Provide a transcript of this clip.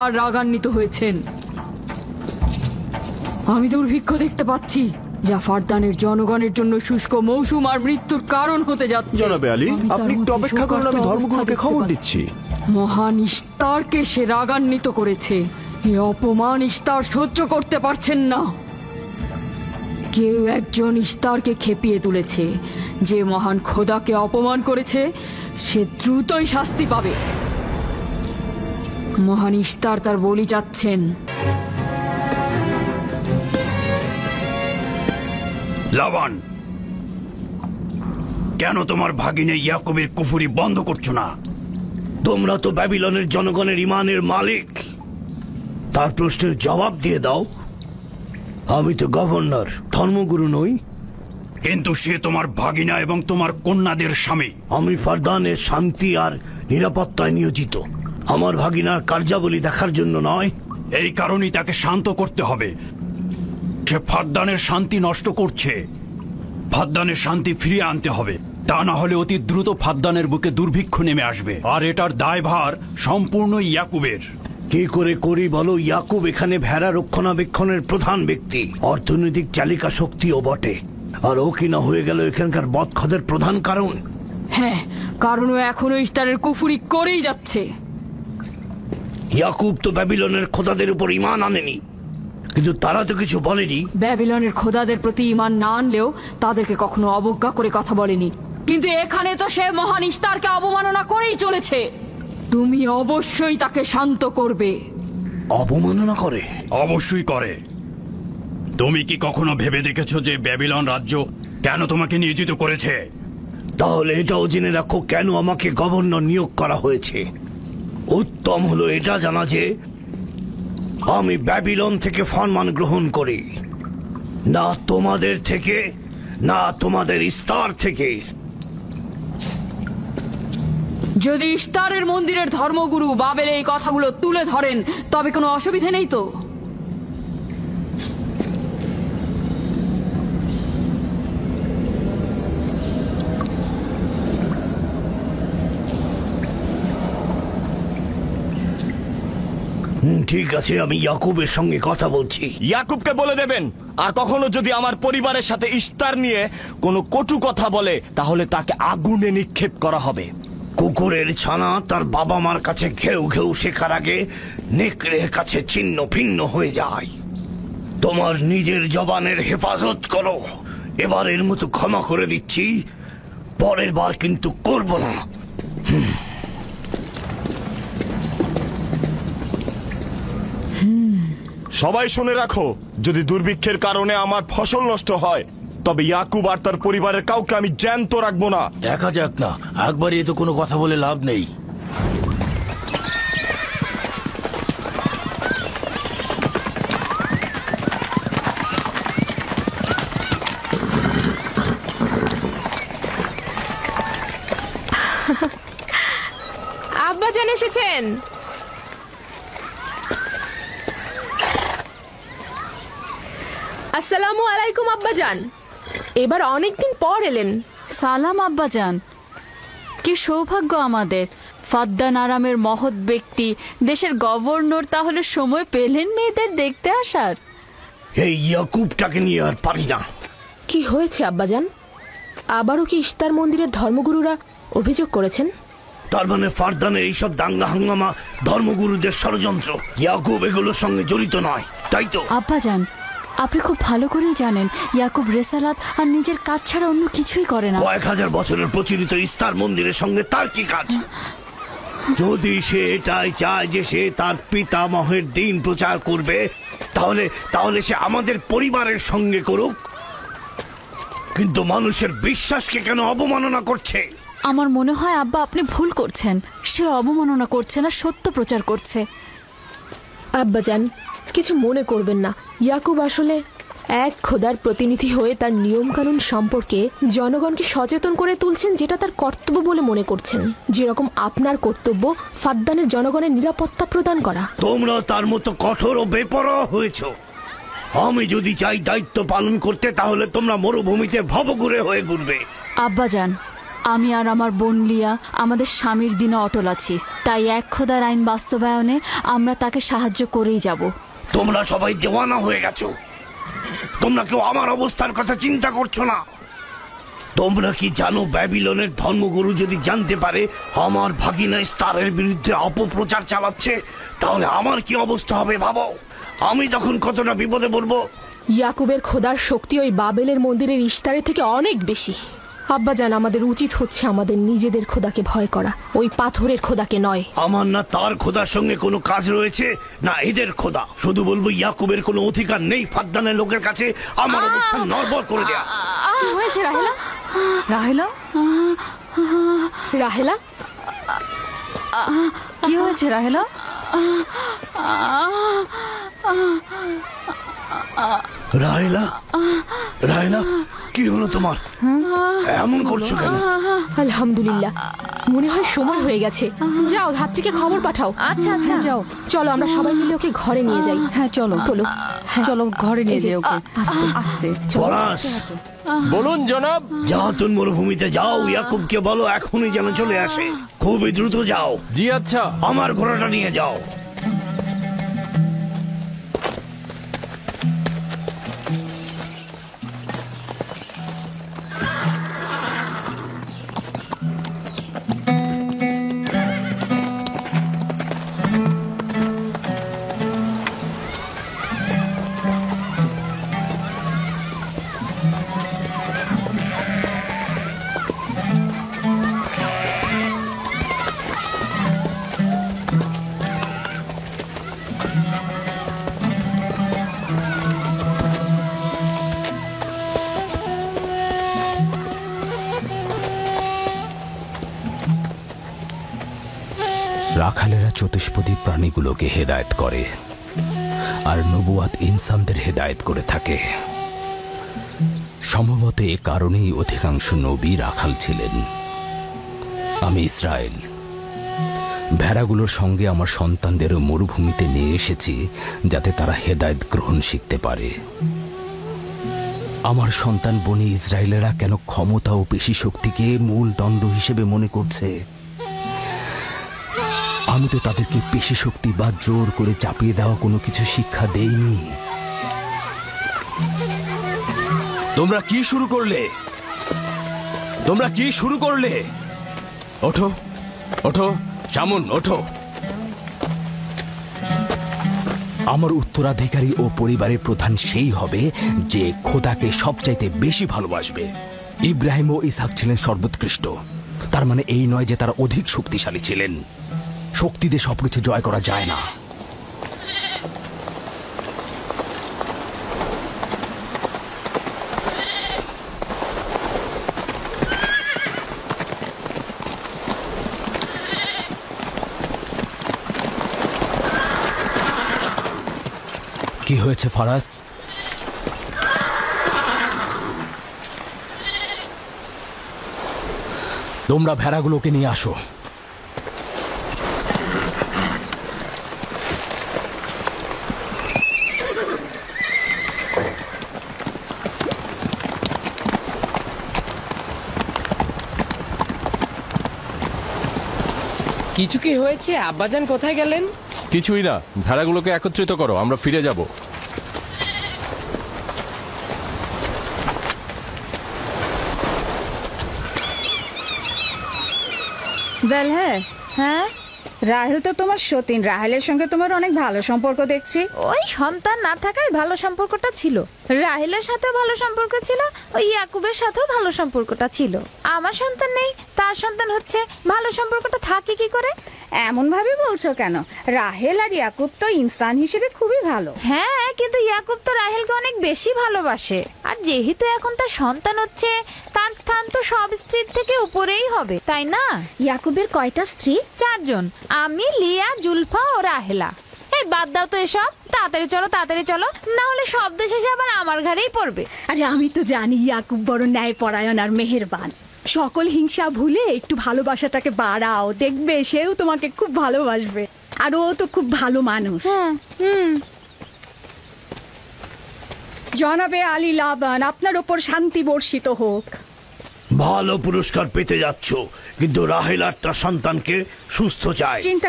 আর রাগান্বিত হয়েছেন। আমি দুর্ভিক্ষ দেখতে পাচ্ছি, যা ফারদানের জনগণের জন্য শুষ্ক মৌসুম আর মৃত্যুর কারণ হতে যাচ্ছে। জনাবে আলী, আপনি একটু অপেক্ষা করুন, আমি ধর্মগুরুকে খবর দিচ্ছি। মহান ইস্তারকে সে রাগান্বিত করেছে। এই অপমান ইস্তার সহ্য করতে পারছেন না। কেউ একজন ইস্তারকে খেপিয়ে তুলেছে। যে মহান খোদাকে অপমান করেছে সে দ্রুতই শাস্তি পাবে। মহান ইস্তার তার বলি চাচ্ছেন। লাবান, কেন তোমার ভাগিনে ইয়াকুবের কুফরি বন্ধ করছো না? তোমরা তো ব্যাবিলনের জনগণের ইমানের মালিক। তার প্রশ্নের জবাব দিয়ে দাও। আমি তো গভর্নর, ধর্মগুরু নই। কিন্তু সে তোমার ভাগিনা এবং তোমার কন্যাদের স্বামী। আমি ফারদানের শান্তি আর নিরাপত্তায় নিয়োজিত, আমার ভাগিনার কার্যাবলী দেখার জন্য নয়। এই কারণেই তাকে শান্ত করতে হবে। সে ফারদানের শান্তি নষ্ট করছে। ফারদানের শান্তি ফিরিয়ে আনতে হবে, তা না হলে অতি দ্রুত ফারদানের বুকে দুর্ভিক্ষ নেমে আসবে, আর এটার দায়ভার সম্পূর্ণ ইয়াকুবের। কি করে করি বলো? ইয়াকুব এখানে ভেড়া রক্ষণাবেক্ষণের প্রধান ব্যক্তি, অর্থনৈতিক চালিকা শক্তিও বটে। আর ও কিনা হয়ে গেল এখানকার বদখদের প্রধান কারণ। হ্যাঁ, কারণ ও এখনো ইস্তারের কুফরি করেই যাচ্ছে। ইয়াকুব তো ব্যাবিলনের খোদাদের উপর ঈমান আনেনি, কিন্তু তারা তো কিছু বলেনি। ব্যাবিলনের খোদাদের প্রতি ঈমান না আনলেও তাদেরকে কখনো অবজ্ঞা করে কথা বলেনি। কিন্তু এখানে তো সে মহান ইস্তারকে অবমাননা করেই চলেছে। তুমি অবশ্যই তাকে শান্ত করবে। অবমাননা করে? অবশ্যই করে। তুমি কি কখনো ভেবে দেখেছো যে ব্যাবিলন রাজ্য কেন তোমাকে নিয়োজিত করেছে? তাহলে এটাও জেনে রাখো কেন আমাকে গভর্নর নিয়োগ করা হয়েছে। উত্তম হলো এটা জানা যে আমি ব্যাবিলন থেকে ফরমান গ্রহণ করি, না তোমাদের থেকে, না তোমাদের ইস্তার থেকে। যদি ইস্তারের মন্দিরের ধর্মগুরু বাবেল এই কথাগুলো তুলে ধরেন তবে কোনো অসুবিধা নেই তো? ঠিক আছে, আমি ইয়াকুবের সঙ্গে কথা বলছি। ইয়াকুবকে বলে দেবেন, আর কখনো যদি আমার পরিবারের সাথে ইস্তার নিয়ে কোনো কটু কথা বলে তাহলে তাকে আগুনে নিক্ষেপ করা হবে। কুকুরের ছানা তার বাবা মার কাছে ঘেউ ঘেউ শেখার আগে নেকড়ের কাছে ছিন্ন ভিন্ন হয়ে যায়। তোমার নিজের জবানের হেফাজত করো। এবারের মতো ক্ষমা করে দিচ্ছি, পরের বার কিন্তু করব না। সবাই শুনে রাখো, যদি দুর্ভিক্ষের কারণে আমার ফসল নষ্ট হয় তবে ইয়াকুব আর তার পরিবারের কাউকে আমি জ্যান্ত রাখবো না। দেখা যাক না, একবারই তো কোনো কথা বলে লাভ নেই। আব্বাজান এসেছেন। আসসালামু আলাইকুম আব্বাজান, এবার অনেকদিন পর এলেন। সালাম আব্বাজান, কি সৌভাগ্য আমাদের। ফাদ্দান আরামের মহৎ ব্যক্তি, দেশের গভর্নর তাহলে সময় পেলেন মেয়েদের দেখতে আসার। এই ইয়াকুবটাকে নিয়ে আর পারি না। কি হয়েছে আব্বাজান? আবারও কি ইস্তার মন্দিরের ধর্মগুরুরা অভিযোগ করেছেন? তার মানে ফারদানের এইসব দাঙ্গা হাঙ্গামা ধর্মগুরুদের ষড়যন্ত্র। ইয়াকুব এগুলোর সঙ্গে জড়িত নয়, তাই তো? আব্বাজান, আপনি খুব ভালো করেই জানেন ইয়াকুব রেসালাত আর নিজের কাজ ছাড়া অন্য কিছুই করে না। কয়েক হাজার বছরের প্রচলিত ইস্তার মন্দিরের সঙ্গে তার কি কাজ? যদি সে এটাই চায় যে সে তার পিতামহের দিন প্রচার করবে, তাহলে সে আমাদের পরিবারের সঙ্গে করুক। কিন্তু মানুষের বিশ্বাসকে কেন অবমাননা করছে? আমার মনে হয় আব্বা আপনি ভুল করছেন। সে অবমাননা করছে না, সত্য প্রচার করছে। আব্বাজান, কিছু মনে করবেন না। ইয়াকুব আসলে এক খোদার প্রতিনিধি হয়ে তার নিয়মকানুন সম্পর্কে জনগণকে সচেতন করে তুলছেন, যেটা তার কর্তব্য বলে মনে করছেন। যেরকম আপনার কর্তব্য ফাদ্দানের জনগণের নিরাপত্তা প্রদান করা। তোমরা তার মতো কঠোর ও বেপরোয়া হয়েছ। আমি যদি চাই দায়িত্ব পালন করতে, তাহলে তোমরা মরুভূমিতে ভবঘুরে হয়ে ঘুরবে। আব্বাজান, আমি আর আমার বোন লিয়া আমাদের স্বামীর দিনে অটল আছি, তাই এক খোদার আইন বাস্তবায়নে আমরা তাকে সাহায্য করেই যাব। তোমরা সবাই দেওয়ানা হয়ে গেছো। তোমরা কেউ আমার অবস্থার কথা চিন্তা করছো না। তোমরা কি জানো, ব্যাবিলনের ধর্মগুরু যদি জানতে পারে আমার ভাগিনা ইস্তারের বিরুদ্ধে অপপ্রচার চালাচ্ছে, তাহলে আমার কি অবস্থা হবে ভাবো। আমি তখন কতটা বিপদে পড়বো। ইয়াকুবের খোদার শক্তি ওই বাবেলের মন্দিরের ইশতারের থেকে অনেক বেশি। আব্বাজান, আমাদের উচিত হচ্ছে আমাদের নিজেদের খোদাকে ভয় করা, ওই পাথরের খোদাকে নয়। আমার না তার খোদার সঙ্গে কোনো কাজ রয়েছে, না এদের খোদা। শুধু বলবো ইয়াকুবের কোনো অধিকার নেই ফাদ্দানের লোকের কাছে আমার অবস্থান নড়বড় করে দেয়া। কি হয়েছে রাহেলা? রাহেলা, রাহেলা, কি হয়েছে রাহেলা? রাহেলা, রাহেলা, কি হলো তোমার? এমন করছো কেন? আলহামদুলিল্লাহ, মনে হয় সময় হয়ে গেছে। যাও, ধাত্রীকে খবর পাঠাও। আচ্ছা আচ্ছা, যাও, চলো আমরা সবাই মিলে ওকে ঘরে নিয়ে যাই। হ্যাঁ চলো চলো, চলো ঘরে নিয়ে এই যে, যাই ওকে। আস্তে আস্তে পলাশ, বলুন জনাব। জাহাতুন মরুভূমিতে যাও, ইয়াকুবকে বলো এখনই যেন চলে আসে। খুবই দ্রুত যাও। জি আচ্ছা। আমার ঘোড়াটা নিয়ে যাও। রাখালেরা চতুষ্পদী প্রাণীগুলোকে হেদায়েত করে, আর নবুয়াত ইনসানদের হেদায়েত করে থাকে। সম্ভবত এ কারণেই অধিকাংশ নবী রাখাল ছিলেন। আমি ইসরায়েল ভেড়াগুলোর সঙ্গে আমার সন্তানদেরও মরুভূমিতে নিয়ে এসেছি, যাতে তারা হেদায়েত গ্রহণ শিখতে পারে। আমার সন্তান বনি ইসরায়েলেরা কেন ক্ষমতা ও পেশি শক্তিকে মূল দণ্ড হিসেবে মনে করছে? আমি তো তাদেরকে পেশি শক্তি বা জোর করে চাপিয়ে দেওয়া কোনো কিছু শিক্ষা দেইনি। তোমরা কি শুরু করলে? তোমরা কি শুরু করলে? ওঠো, ওঠো শামুন, ওঠো। আমার উত্তরাধিকারী ও পরিবারের প্রধান সেই হবে যে খোদাকে সবচাইতে বেশি ভালোবাসবে। ইব্রাহিম ও ইসহাক ছিলেন সর্বোৎকৃষ্ট। তার মানে এই নয় যে তারা অধিক শক্তিশালী ছিলেন। শক্তি দিয়ে সবকিছু জয় করা যায় না। কি হয়েছে ফারাজ? তোমরা ভেড়াগুলোকে নিয়ে আসো। কিছু কি হয়েছে? আব্বাজান কোথায় গেলেন? কিছুই না, ভেড়াগুলোকে একত্রিত করো, আমরা ফিরে যাব। বেল, হ্যাঁ, রাহেল তো তোমার সতীন। রাহেলের সঙ্গে তোমার অনেক ভালো সম্পর্ক দেখছি। ওই সন্তান না থাকায় ভালো সম্পর্কটা ছিল। রাহেলের সাথে ভালো সম্পর্ক ছিল, ওই ইয়াকুবের সাথেও ভালো সম্পর্কটা ছিল। আমার সন্তান নেই, তার সন্তান হচ্ছে, ভালো সম্পর্কটা থাকে কি করে? এমন ভাবে বলছো কেন? রাহেল আর ইয়াকুব তো ইনসান হিসেবে খুবই ভালো। হ্যাঁ, কিন্তু ইয়াকুব তো রাহেলকে অনেক বেশি ভালোবাসে। আর যেহেতু এখন তার সন্তান হচ্ছে, তার স্থান তো সব স্ত্রীর থেকে উপরেই হবে, তাই না? ইয়াকুবের কয়টা স্ত্রী? 4 জন, আমি, লিয়া, জুলফা ও রাহেলা। এই বাদ দাও তো এসব, তাড়াতাড়ি চলো, তাড়াতাড়ি চলো, না হলে শব্দ শেষে আবার আমার ঘাড়েই পড়বে। আরে আমি তো জানি ইয়াকুব বড় ন্যায়পরায়ণ আর মেহেরবান। সকল হিংসা ভুলে একটু ভালোবাসাটাকে বাড়াও, দেখবে সেও তোমাকে খুব ভালোবাসবে। আর ও তো খুব ভালো মানুষ। জনাবে আলী লাবান, আপনার ওপর শান্তি বর্ষিত হোক। ভালো পুরস্কার পেতে যাচ্ছ, কিন্তু রাহেল আর তার সন্তানকে সুস্থ চায়। চিন্তা